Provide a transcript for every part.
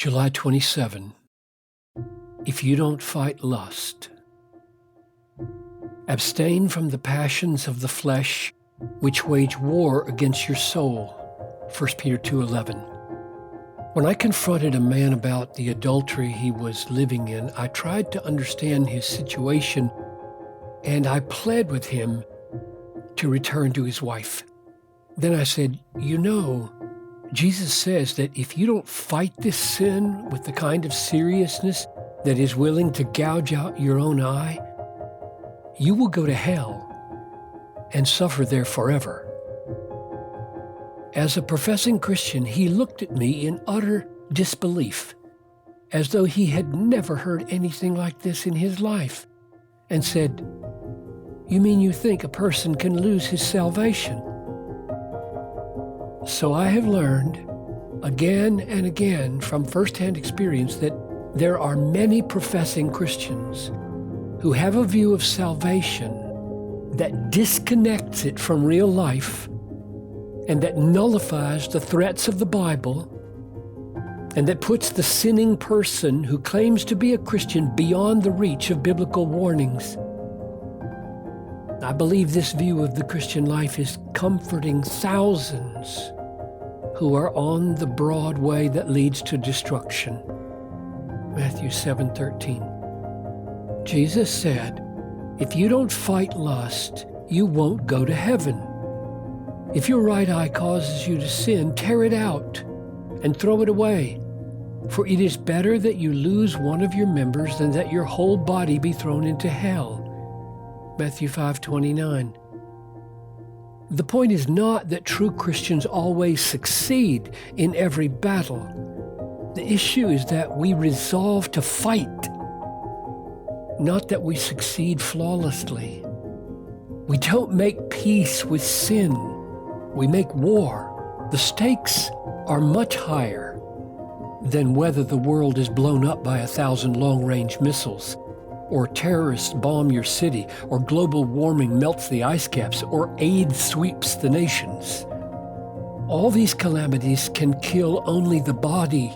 July 27. If you don't fight lust, abstain from the passions of the flesh, which wage war against your soul. 1 Peter 2:11. When I confronted a man about the adultery he was living in, I tried to understand his situation, and I pled with him to return to his wife. Then I said, Jesus says that if you don't fight this sin with the kind of seriousness that is willing to gouge out your own eye, you will go to hell and suffer there forever. As a professing Christian, he looked at me in utter disbelief, as though he had never heard anything like this in his life, and said, "You mean you think a person can lose his salvation?" So I have learned again and again from firsthand experience that there are many professing Christians who have a view of salvation that disconnects it from real life and that nullifies the threats of the Bible and that puts the sinning person who claims to be a Christian beyond the reach of biblical warnings. I believe this view of the Christian life is comforting thousands who are on the broad way that leads to destruction. Matthew 7:13. Jesus said, if you don't fight lust, you won't go to heaven. If your right eye causes you to sin, tear it out and throw it away. For it is better that you lose one of your members than that your whole body be thrown into hell. Matthew 5:29. The point is not that true Christians always succeed in every battle. The issue is that we resolve to fight, not that we succeed flawlessly. We don't make peace with sin. We make war. The stakes are much higher than whether the world is blown up by 1,000 long-range missiles, or terrorists bomb your city, or global warming melts the ice caps, or AIDS sweeps the nations. All these calamities can kill only the body.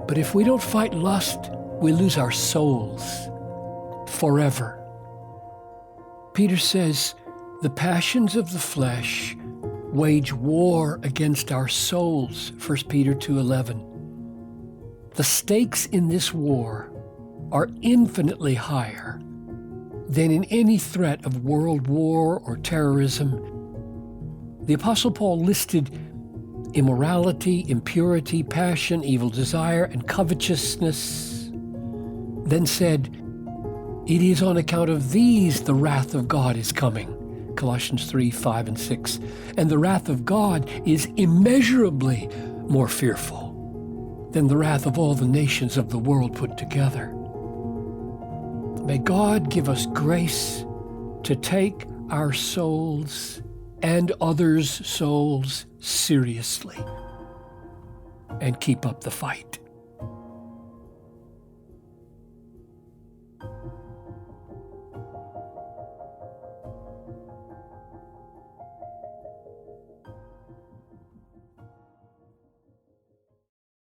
But if we don't fight lust, we lose our souls forever. Peter says, the passions of the flesh wage war against our souls, 1 Peter 2:11. The stakes in this war are infinitely higher than in any threat of world war or terrorism. The Apostle Paul listed immorality, impurity, passion, evil desire, and covetousness, then said, it is on account of these the wrath of God is coming. Colossians 3:5 and 6. And the wrath of God is immeasurably more fearful than the wrath of all the nations of the world put together. May God give us grace to take our souls and others' souls seriously and keep up the fight.